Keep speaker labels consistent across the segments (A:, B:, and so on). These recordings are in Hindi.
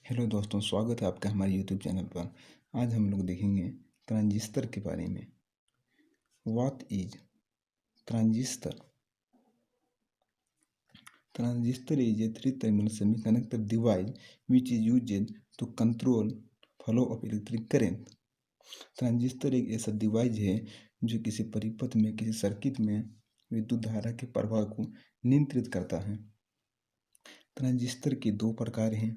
A: हेलो दोस्तों, स्वागत है आपका हमारे यूट्यूब चैनल पर। आज हम लोग देखेंगे ट्रांजिस्टर के बारे में। What is transistor? Transistor is a three terminal semiconductor device which is used to control flow of electric current. Transistor एक ऐसा डिवाइस है जो किसी परिपथ में, किसी सर्किट में विद्युत धारा के प्रवाह को नियंत्रित करता है। ट्रांजिस्टर के दो प्रकार हैं,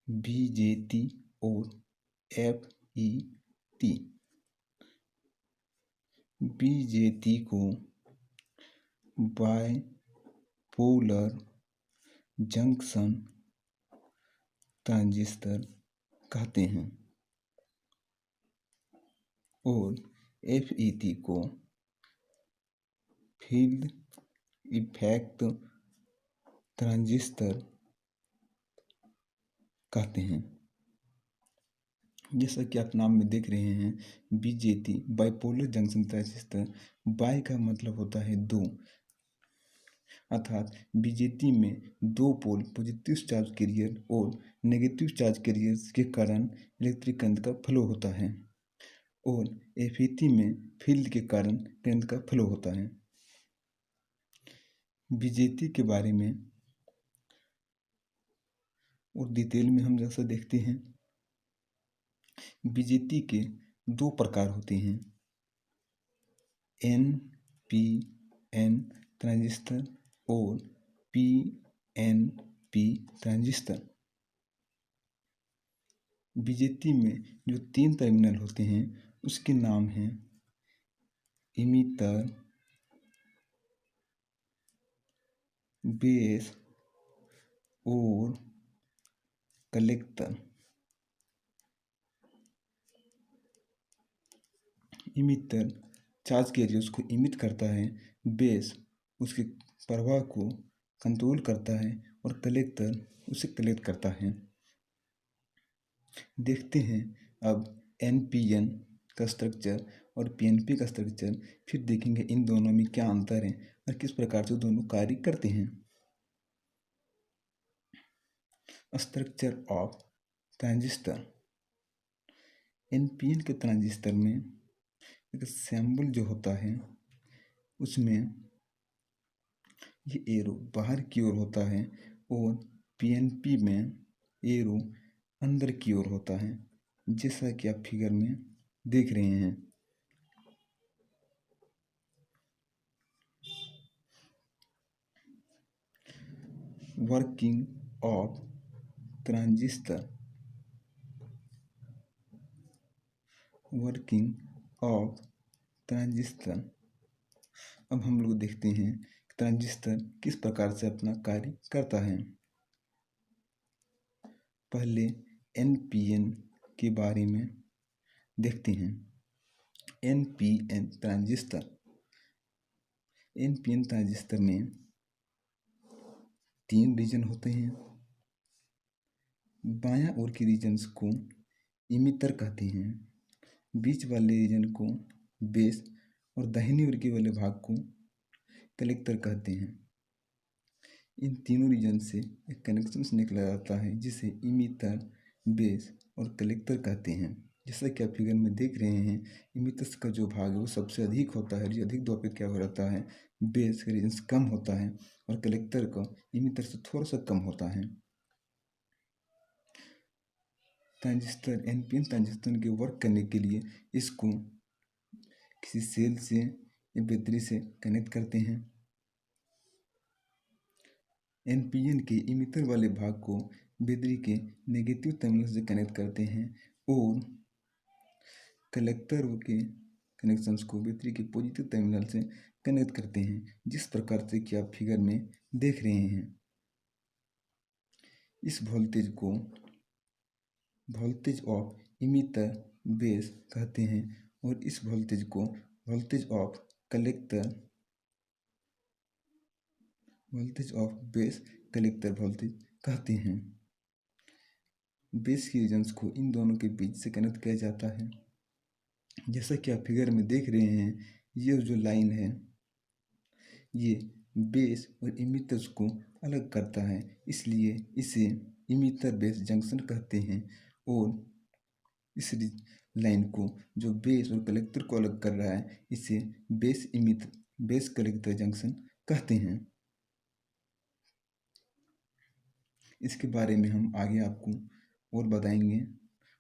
A: बीजेटी और एफईटी। बीजेटी को बाइपोलर जंक्शन ट्रांजिस्टर कहते हैं और एफईटी को फील्ड इफेक्ट ट्रांजिस्टर कहते हैं। जैसा कि आप नाम में देख रहे हैं, BJT bipolar junction transistor. By का मतलब होता है दो, अर्थात बीजेटी में दो पोल पॉजिटिव चार्ज कैरियर और नेगेटिव चार्ज कैरियर के कारण इलेक्ट्रिक करंट का फ्लो होता है, और एफईटी में फील्ड के कारण करंट का फ्लो होता है। बीजेटी के बारे में और डिटेल में हम जैसा देखते हैं, बीजेटी के दो प्रकार होते हैं, एनपीएन ट्रांजिस्टर और पीएनपी ट्रांजिस्टर। बीजेटी में जो तीन टर्मिनल होते हैं उसके नाम हैं इमीटर, बेस और कलेक्टर। इमीटर चार्ज कैरियर्स को इमिट करता है, बेस उसके प्रवाह को कंट्रोल करता है और कलेक्टर उसे कलेक्ट करता है। देखते हैं अब एनपीएन का स्ट्रक्चर और पीएनपी का स्ट्रक्चर, फिर देखेंगे इन दोनों में क्या अंतर है और किस प्रकार से दोनों कार्य करते हैं। Structure of transistor. एनपीएन के ट्रांजिस्टर में एक सैम्बल जो होता है उसमें ये एरो बाहर की ओर होता है और पीएनपी में एरो अंदर की ओर होता है, जैसा कि आप फिगर में देख रहे हैं। Working of transistor. Working of transistor. अब हम लोग देखते हैं ट्रांजिस्टर किस प्रकार से अपना कार्य करता है। पहले एनपीएन के बारे में देखते हैं। NPN transistor. एनपीएन ट्रांजिस्टर में तीन रीजन होते हैं। बायां ओर के रीजन्स को इमिटर कहते हैं, बीच वाले रीजन को बेस और दाहिनी ओर के वाले भाग को कलेक्टर कहते हैं। इन तीनों रीजन से एक कनेक्शन निकला जाता है जिसे इमिटर, बेस और कलेक्टर कहते हैं। जैसा कि आप फिगर में देख रहे हैं, इमिटर्स का जो भाग है वो सबसे अधिक होता है, जो अधिक दबाव पे क्या हो रहता है, बेस का रीजन कम होता है और कलेक्टर का इमिटर से थोड़ा सा कम होता है। ट्रांजिस्टर एनपीएन ट्रांजिस्टर के वर्क करने के लिए इसको किसी सेल से या बैटरी से कनेक्ट करते हैं। एनपीएन के इमिटर वाले भाग को बैटरी के नेगेटिव टर्मिनल से कनेक्ट करते हैं और कलेक्टर के कनेक्शंस को बैटरी के पॉजिटिव टर्मिनल से कनेक्ट करते हैं, जिस प्रकार से कि आप फिगर में देख रहे हैं। इस वोल्टेज को वोल्टेज ऑफ इमिटर बेस कहते हैं और इस वोल्टेज को voltage of collector voltage of base collector voltage कहते हैं। बेस के रीजन्स को इन दोनों के बीच से कनेक्ट किया जाता है। जैसा कि आप फिगर में देख रहे हैं, ये जो लाइन है ये बेस और इमिटर्स को अलग करता है, इसलिए इसे इमिटर बेस जंक्शन कहते हैं। और इस लाइन को जो बेस और कलेक्टर को अलग कर रहा है इसे बेस कलेक्टर जंक्शन कहते हैं। इसके बारे में हम आगे आपको और बताएंगे।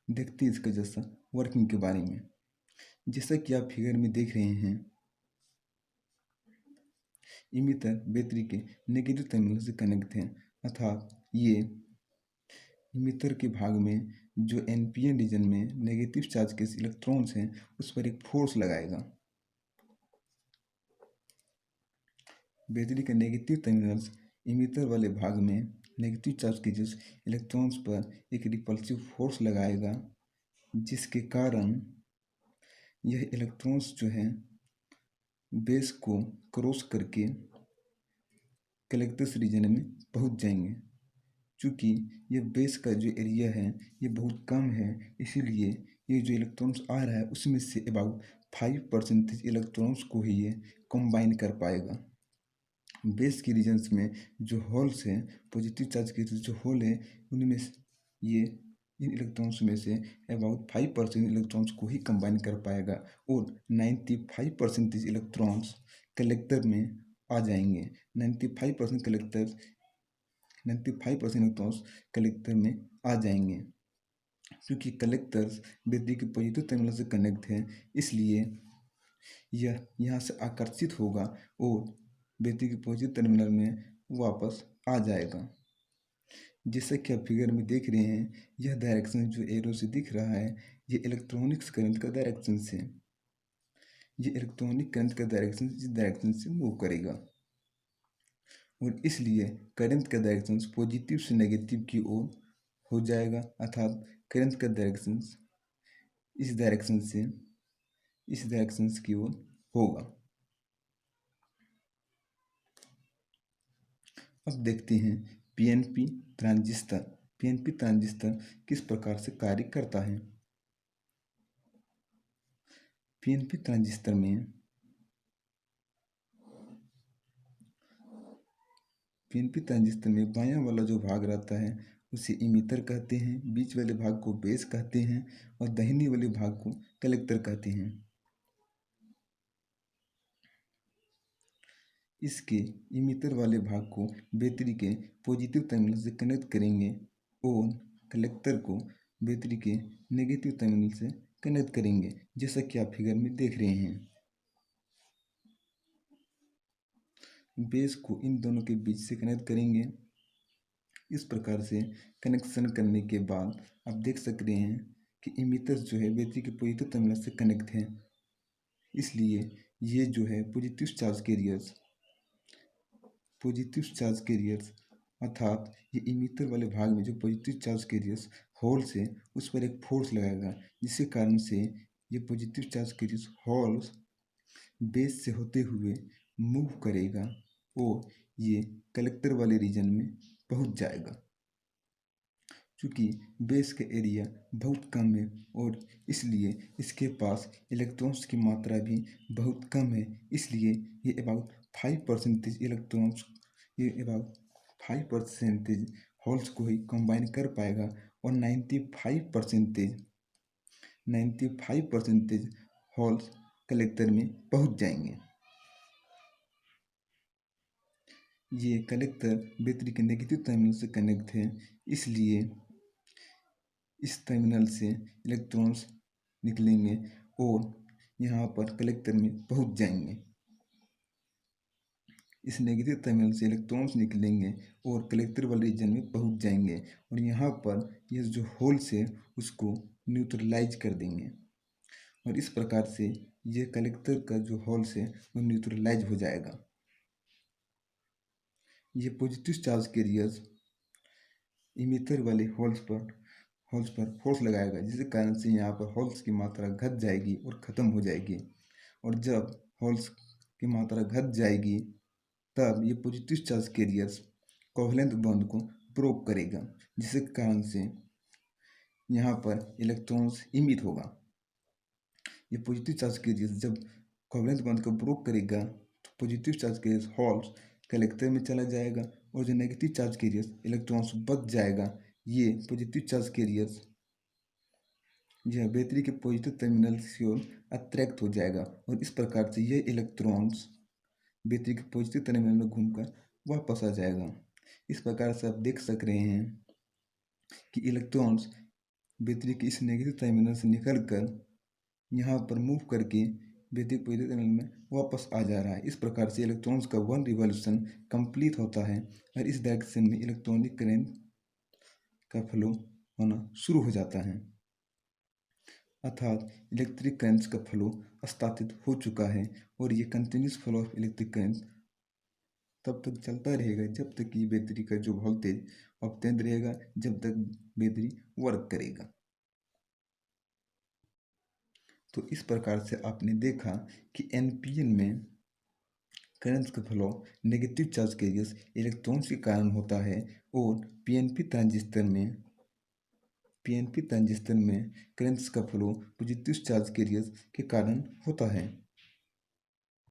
A: देखते हैं इसका जैसा वर्किंग के बारे में। जैसा कि आप फिगर में देख रहे हैं, इमिटर बैटरी के नेगेटिव टर्मिनल से कनेक्ट है, अर्थात ये इमिटर के भाग में जो एनपीएन रीजन में नेगेटिव चार्ज के इलेक्ट्रॉन्स हैं उस पर एक फोर्स लगाएगा। बैटरी के नेगेटिव टर्मिनल्स इमिटर वाले भाग में नेगेटिव चार्ज के जिस इलेक्ट्रॉन्स पर एक रिपल्सिव फोर्स लगाएगा, जिसके कारण यह इलेक्ट्रॉन्स जो हैं बेस को क्रॉस करके कलेक्टर्स रीजन में पहुंच जाएंगे। चूँकि ये बेस का जो एरिया है ये बहुत कम है, इसीलिए ये जो इलेक्ट्रॉन्स आ रहा है उसमें से अबाउट 5% इलेक्ट्रॉन्स को ही ये कंबाइन कर पाएगा। बेस के रीजन्स में जो होल्स हैं, पॉजिटिव चार्ज के जो होल है, उनमें ये इन इलेक्ट्रॉन्स में से अबाउट 5% इलेक्ट्रॉन्स को ही कंबाइन कर पाएगा और 95% इलेक्ट्रॉन्स कलेक्टर में आ जाएंगे। 95% इलेक्ट्रॉन्स कलेक्टर में आ जाएंगे। क्योंकि कलेक्टर्स बैटरी के पॉजिटिव टर्मिनल से कनेक्ट है, इसलिए यह यहाँ से आकर्षित होगा और बैटरी के पॉजिटिव टर्मिनल में वापस आ जाएगा। जैसा कि आप फिगर में देख रहे हैं, यह डायरेक्शन जो एरो से दिख रहा है ये इलेक्ट्रॉनिक्स करंट का डायरेक्शन से, ये इलेक्ट्रॉनिक करंट का डायरेक्शन इस डायरेक्शन से मूव करेगा और इसलिए करंट का डायरेक्शन पॉजिटिव से नेगेटिव की ओर हो जाएगा, अर्थात करंट का डायरेक्शन इस डायरेक्शन की ओर होगा। अब देखते हैं पीएनपी ट्रांजिस्टर किस प्रकार से कार्य करता है। पीएनपी ट्रांजिस्टर में बायां वाला जो भाग रहता है उसे इमिटर कहते हैं, बीच वाले भाग को बेस कहते हैं और दाहिने वाले भाग को कलेक्टर कहते हैं। इसके इमिटर वाले भाग को बैटरी के पॉजिटिव टर्मिनल से कनेक्ट करेंगे और कलेक्टर को बैटरी के नेगेटिव टर्मिनल से कनेक्ट करेंगे, जैसा कि आप फिगर में देख रहे हैं। बेस को इन दोनों के बीच से कनेक्ट करेंगे। इस प्रकार से कनेक्शन करने के बाद आप देख सक रहे हैं कि इमिटर्स जो है बैटरी के पॉजिटिव टर्मिनल से कनेक्ट हैं, इसलिए ये जो है पॉजिटिव चार्ज कैरियर्स अर्थात ये इमिटर वाले भाग में जो पॉजिटिव चार्ज कैरियर्स होल्स है उस पर एक फोर्स लगाएगा, जिसके कारण से ये positive charge carriers holes base से होते हुए मूव करेगा और ये कलेक्टर वाले रीजन में पहुंच जाएगा। क्योंकि बेस का एरिया बहुत कम है और इसलिए इसके पास इलेक्ट्रॉन्स की मात्रा भी बहुत कम है, इसलिए ये अबाउट 5% होल्स को ही कंबाइन कर पाएगा और 95% होल्स कलेक्टर में पहुंच जाएंगे। ये कलेक्टर बैटरी के नेगेटिव टर्मिनल से कनेक्ट है, इसलिए इस टर्मिनल से इलेक्ट्रॉन्स निकलेंगे और यहाँ पर कलेक्टर में पहुंच जाएंगे। इस नेगेटिव टर्मिनल से इलेक्ट्रॉन्स निकलेंगे और कलेक्टर वाले रीजन में पहुंच जाएंगे और यहाँ पर ये जो होल्स है उसको न्यूट्रलाइज कर देंगे और इस प्रकार से ये कलेक्टर का जो होल्स है वो न्यूट्रलाइज हो जाएगा। ये पॉजिटिव चार्ज कैरियर्स इमिटर वाले होल्स पर फोर्स लगाएगा, जिसके कारण से यहाँ पर होल्स की मात्रा घट जाएगी और ख़त्म हो जाएगी। और जब होल्स की मात्रा घट जाएगी तब ये positive charge carriers covalent bond को ब्रोक करेगा, जिसके कारण से यहाँ पर इलेक्ट्रॉन्स इमिट होगा। ये पॉजिटिव चार्ज कैरियर्स जब कोवलेंट बॉन्ड को ब्रोक करेगा तो positive charge carriers holes collector में चला जाएगा और जो नेगेटिव चार्ज कैरियर्स इलेक्ट्रॉन्स बच जाएगा, ये पॉजिटिव चार्ज कैरियर्स यह बैटरी के पॉजिटिव टर्मिनल की ओर अट्रैक्ट हो जाएगा और इस प्रकार से ये इलेक्ट्रॉन्स बैटरी के पॉजिटिव टर्मिनल में घूमकर वापस आ जाएगा। इस प्रकार से आप देख सक रहे हैं कि इलेक्ट्रॉन्स बैटरी के इस नेगेटिव टर्मिनल से निकलकर यहाँ पर मूव करके बैटरी के पॉजिटिव टर्मिनल में वापस आ जा रहा है। इस प्रकार से इलेक्ट्रॉन्स का वन रिवॉल्यूशन कंप्लीट होता है और इस डायरेक्शन में इलेक्ट्रॉनिक करंट का फ्लो होना शुरू हो जाता है, अर्थात इलेक्ट्रिक करंट्स का फ्लो स्थापित हो चुका है। और ये continuous flow of electric current तब तक चलता रहेगा जब तक कि बैटरी का जो वोल्टेज ऑब्टेन रहेगा, जब तक बैटरी वर्क करेगा। तो इस प्रकार से आपने देखा कि एनपीएन में करंट का flow negative charge carriers electrons के कारण होता है और पीएनपी ट्रांजिस्टर में करंट्स का फ्लो पॉजिटिव चार्ज कैरियर्स के कारण होता है।